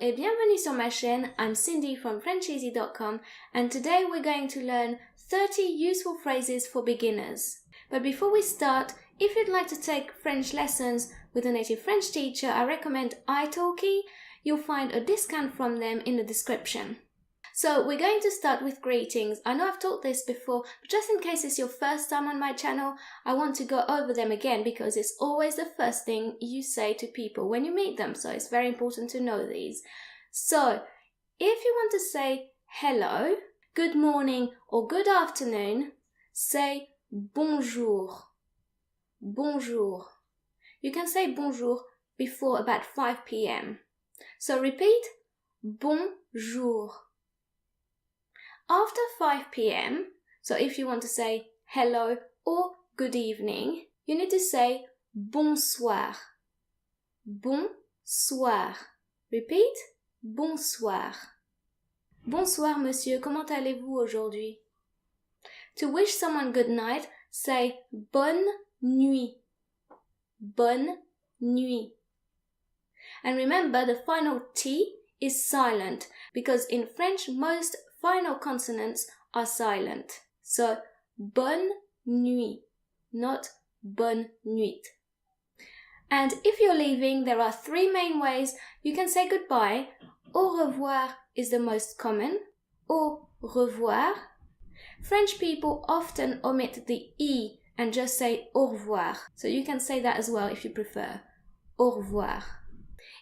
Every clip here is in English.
et bienvenue sur ma chaîne. I'm Cindy from FrenchEasy.com and today we're going to learn 30 useful phrases for beginners. But before we start, if you'd like to take French lessons with a native French teacher, I recommend italki. You'll find a discount from them in the description. So we're going to start with greetings. I know I've taught this before, but just in case it's your first time on my channel, I want to go over them again because it's always the first thing you say to people when you meet them. So it's very important to know these. So if you want to say hello, good morning or good afternoon, say bonjour. Bonjour. You can say bonjour before about 5 p.m. So repeat bonjour. After 5 p.m., so if you want to say hello or good evening, you need to say bonsoir. Bonsoir. Repeat, bonsoir. Bonsoir, monsieur, comment allez-vous aujourd'hui? To wish someone good night, say bonne nuit. Bonne nuit. And remember, the final T is silent because in French, most final consonants are silent. So, bonne nuit, not bonne nuit. And if you're leaving, there are 3 main ways you can say goodbye. Au revoir is the most common. Au revoir. French people often omit the E and just say au revoir. So you can say that as well if you prefer. Au revoir.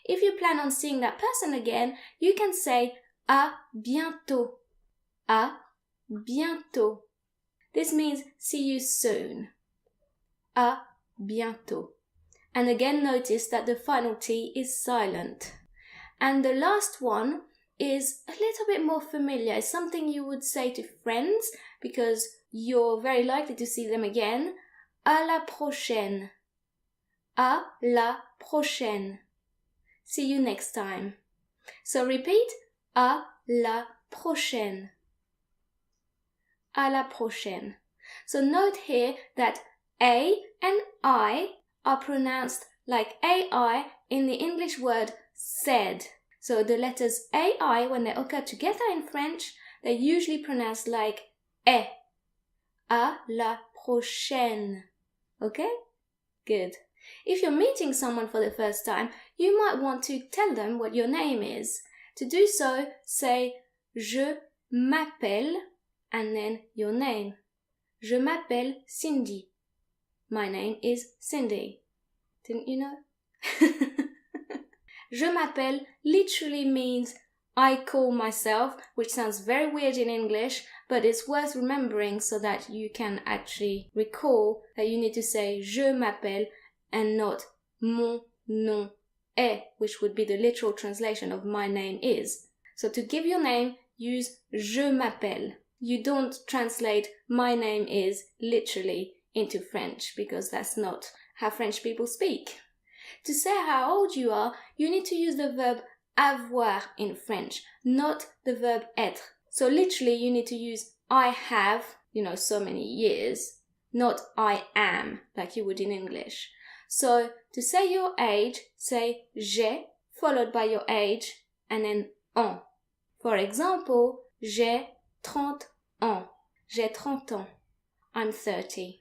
If you plan on seeing that person again, you can say à bientôt. À bientôt. This means see you soon. À bientôt. And again notice that the final T is silent. And the last one is a little bit more familiar. It's something you would say to friends because you're very likely to see them again. À la prochaine. À la prochaine. See you next time. So repeat, à la prochaine. À la prochaine. So note here that A and I are pronounced like AI in the English word said. So the letters AI, when they occur together in French, they're usually pronounced like E. À la prochaine. Okay? Good. If you're meeting someone for the first time, you might want to tell them what your name is. To do so, say Je m'appelle and then your name. Je m'appelle Cindy. My name is Cindy. Didn't you know? Je m'appelle literally means I call myself, which sounds very weird in English, but it's worth remembering so that you can actually recall that you need to say Je m'appelle and not mon nom est, which would be the literal translation of my name is. So to give your name, use Je m'appelle. You don't translate my name is literally into French because that's not how French people speak. To say how old you are, you need to use the verb avoir in French, not the verb être. So literally you need to use I have, so many years, not I am, like you would in English. So to say your age, say j'ai, followed by your age, and then ans. For example, j'ai 30 ans. J'ai 30 ans. I'm 30.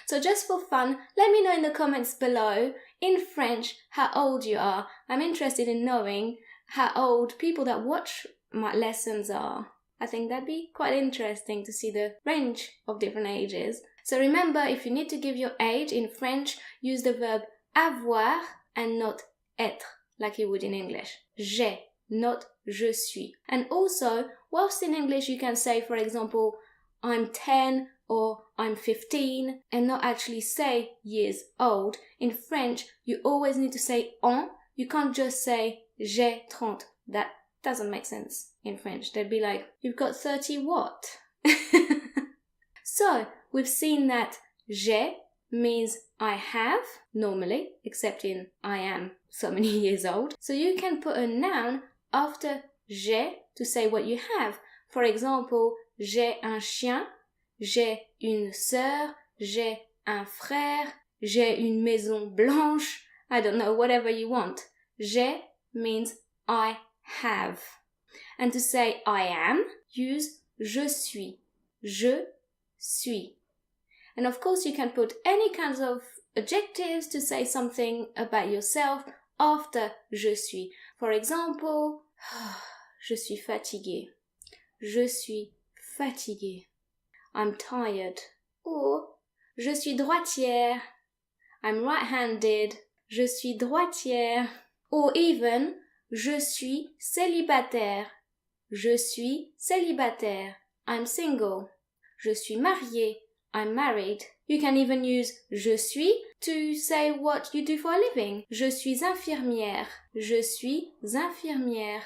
So just for fun, let me know in the comments below, in French, how old you are. I'm interested in knowing how old people that watch my lessons are. I think that'd be quite interesting to see the range of different ages. So remember, if you need to give your age in French, use the verb avoir and not être, like you would in English. J'ai, not je suis. And also, whilst in English you can say, for example, I'm 10 or I'm 15 and not actually say years old. In French, you always need to say en. You can't just say j'ai 30. That doesn't make sense in French. They'd be like, you've got 30 what? So, we've seen that j'ai means I have, normally, except in I am so many years old. So you can put a noun after j'ai to say what you have. For example, j'ai un chien, j'ai une sœur, j'ai un frère, j'ai une maison blanche. I don't know, whatever you want. J'ai means I have. And to say I am, use je suis. Je suis. And of course you can put any kinds of adjectives to say something about yourself after je suis. For example, je suis fatiguée. Je suis fatiguée. I'm tired. Or, je suis droitière. I'm right-handed. Je suis droitière. Or even, je suis célibataire. Je suis célibataire. I'm single. Je suis mariée. I'm married. You can even use je suis to say what you do for a living. Je suis infirmière. Je suis infirmière.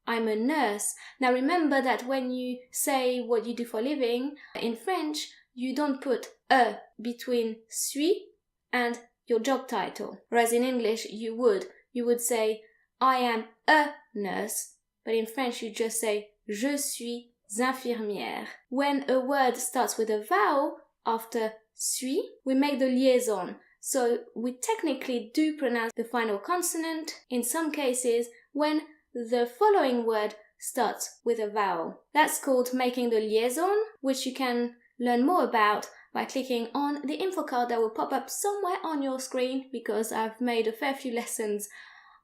I'm a nurse. Now remember that when you say what you do for a living, in French, you don't put a between suis and your job title. Whereas in English, you would say, I am a nurse. But in French, you just say, je suis infirmière. When a word starts with a vowel after suis, we make the liaison. So we technically do pronounce the final consonant in some cases when the following word starts with a vowel. That's called making the liaison, which you can learn more about by clicking on the info card that will pop up somewhere on your screen, because I've made a fair few lessons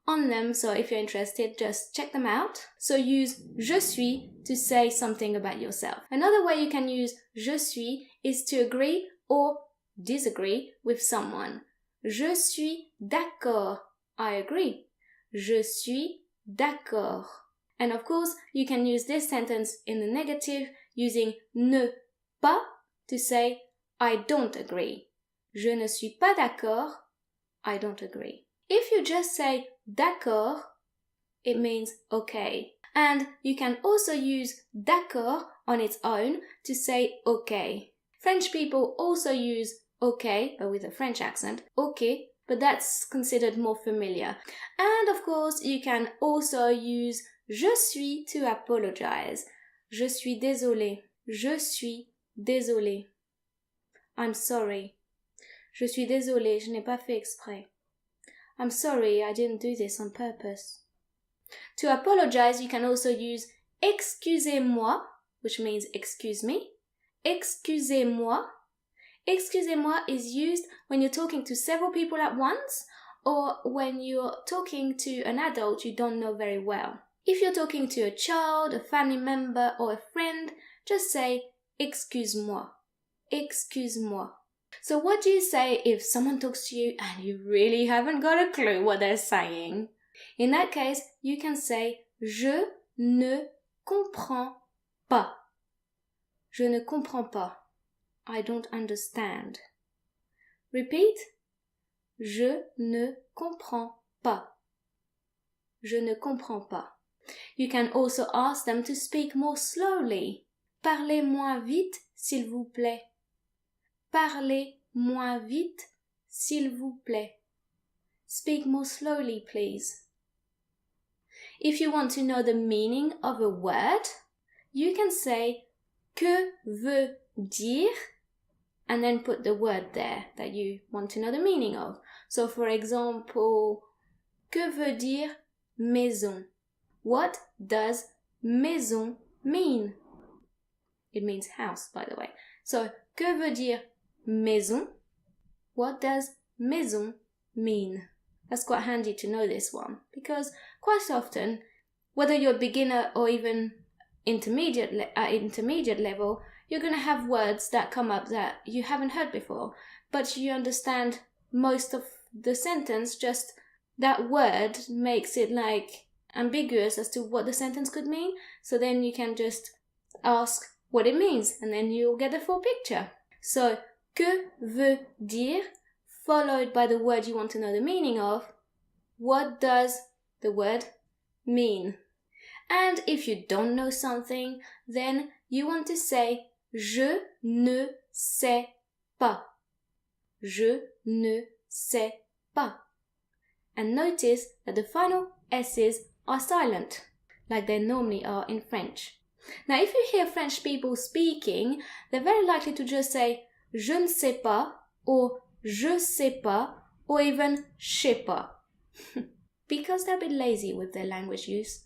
on them, so if you're interested, just check them out. So use je suis to say something about yourself. Another way you can use je suis is to agree or disagree with someone. Je suis d'accord. I agree. Je suis d'accord. And of course, you can use this sentence in the negative using ne pas to say I don't agree. Je ne suis pas d'accord. I don't agree. If you just say d'accord, it means okay. And you can also use d'accord on its own to say okay. French people also use okay, but with a French accent, okay, but that's considered more familiar. And of course, you can also use je suis to apologize. Je suis désolé. Je suis désolé. I'm sorry. Je suis désolé, je n'ai pas fait exprès. I'm sorry, I didn't do this on purpose. To apologize, you can also use excusez-moi, which means excuse me. Excusez-moi. Excusez-moi is used when you're talking to several people at once, or when you're talking to an adult you don't know very well. If you're talking to a child, a family member, or a friend, just say excuse-moi. Excuse-moi. So what do you say if someone talks to you and you really haven't got a clue what they're saying? In that case, you can say je ne comprends pas. Je ne comprends pas. I don't understand. Repeat. Je ne comprends pas. Je ne comprends pas. You can also ask them to speak more slowly. Parlez moins vite, s'il vous plaît. Parlez moins vite, s'il vous plaît. Speak more slowly, please. If you want to know the meaning of a word, you can say que veut dire and then put the word there that you want to know the meaning of. So for example, que veut dire maison? What does maison mean? It means house, by the way. So, que veut dire maison? What does maison mean? That's quite handy to know this one, because quite often, whether you're a beginner or even intermediate level, you're going to have words that come up that you haven't heard before, but you understand most of the sentence, just that word makes it like ambiguous as to what the sentence could mean, so then you can just ask what it means, and then you'll get the full picture. So, que veut dire, followed by the word you want to know the meaning of. What does the word mean? And if you don't know something, then you want to say je ne sais pas. Je ne sais pas. And notice that the final S's are silent, like they normally are in French. Now, if you hear French people speaking, they're very likely to just say je ne sais pas, or je sais pas, or even je sais pas, because they're a bit lazy with their language use.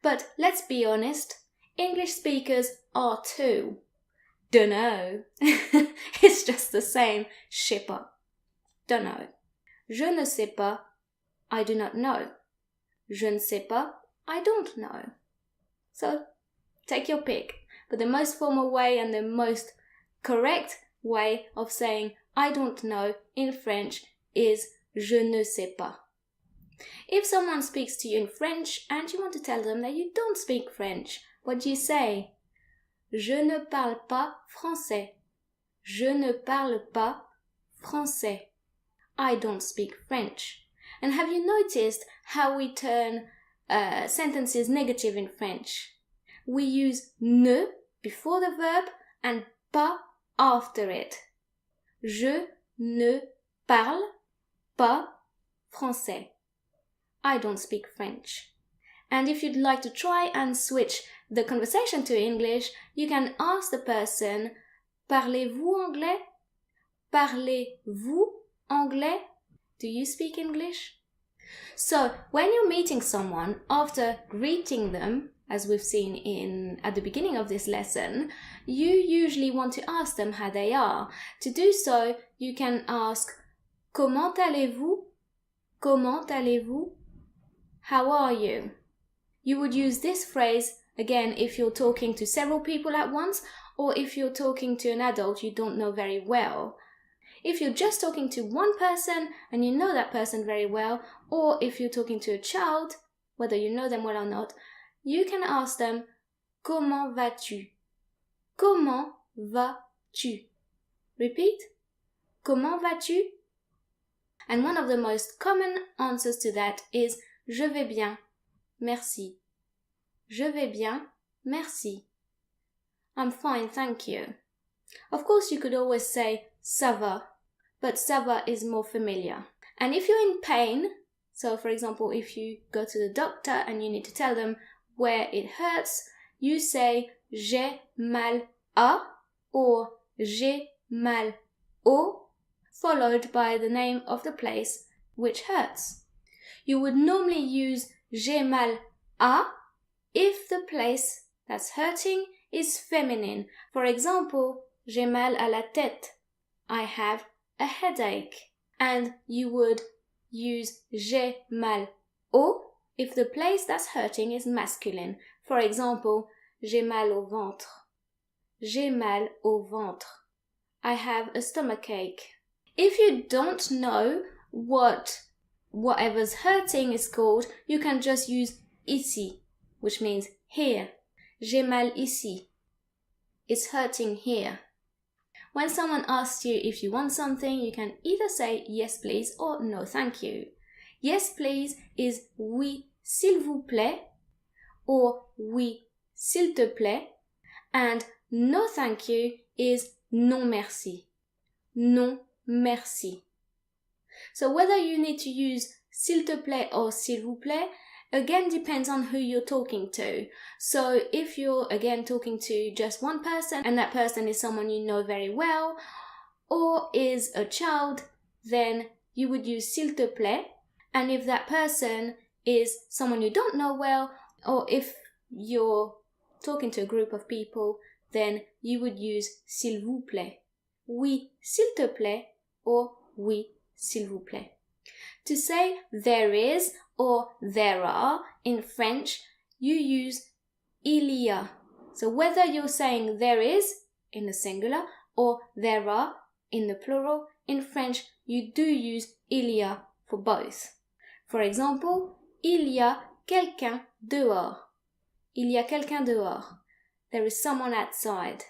But let's be honest, English speakers are too. Dunno. It's just the same. Je sais pas. Dunno. Je ne sais pas. I do not know. Je ne sais pas. I don't know. So, take your pick. But the most formal way and the most correct way of saying I don't know in French is je ne sais pas. If someone speaks to you in French and you want to tell them that you don't speak French, what do you say? Je ne parle pas français. Je ne parle pas français. I don't speak French. And have you noticed how we turn sentences negative in French? We use ne before the verb and pas after it. Je ne parle pas français. I don't speak French. And if you'd like to try and switch the conversation to English, you can ask the person, Parlez-vous anglais? Parlez-vous anglais? Do you speak English? So, when you're meeting someone, after greeting them, as we've seen at the beginning of this lesson, you usually want to ask them how they are. To do so, you can ask, Comment allez-vous? Comment allez-vous? How are you? You would use this phrase, again, if you're talking to several people at once, or if you're talking to an adult you don't know very well. If you're just talking to one person and you know that person very well, or if you're talking to a child, whether you know them well or not, you can ask them, Comment vas-tu? Comment vas-tu? Repeat. Comment vas-tu? And one of the most common answers to that is Je vais bien, merci. Je vais bien, merci. I'm fine, thank you. Of course, you could always say ça va, but ça va is more familiar. And if you're in pain, so for example, if you go to the doctor and you need to tell them where it hurts, you say j'ai mal à or j'ai mal au, followed by the name of the place which hurts. You would normally use j'ai mal à if the place that's hurting is feminine. For example, j'ai mal à la tête. I have a headache. And you would use j'ai mal au if the place that's hurting is masculine. For example, j'ai mal au ventre. J'ai mal au ventre. I have a stomachache. If you don't know what whatever's hurting is called, you can just use ici, which means here. J'ai mal ici. It's hurting here. When someone asks you if you want something, you can either say yes please or no thank you. Yes please is oui s'il vous plaît or oui s'il te plaît, and no thank you is non merci. Non merci. So whether you need to use s'il te plaît or s'il vous plaît, again depends on who you're talking to. So if you're again talking to just one person and that person is someone you know very well or is a child, then you would use s'il te plaît. And if that person is someone you don't know well, or if you're talking to a group of people, then you would use s'il vous plaît. Oui, s'il te plaît, or oui, s'il vous plaît. To say there is or there are in French, you use il y a. So whether you're saying there is in the singular or there are in the plural, in French you do use il y a for both. For example, il y a quelqu'un dehors. Il y a quelqu'un dehors. There is someone outside.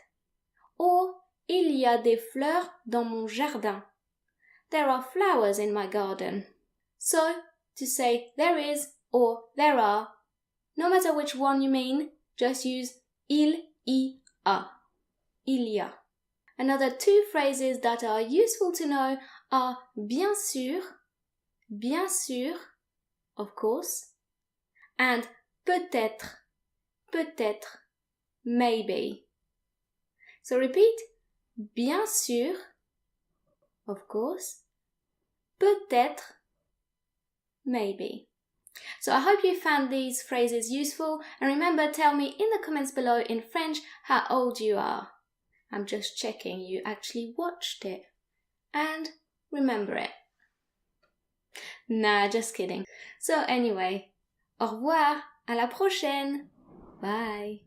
Or il y a des fleurs dans mon jardin. There are flowers in my garden. So, to say there is or there are, no matter which one you mean, just use il y a. Il y a. Another two phrases that are useful to know are bien sûr, of course, and peut-être, maybe. So repeat, bien sûr, of course, peut-être, maybe. So I hope you found these phrases useful, and remember, tell me in the comments below in French how old you are. I'm just checking you actually watched it and remember it. Nah, just kidding. So anyway, au revoir, à la prochaine. Bye.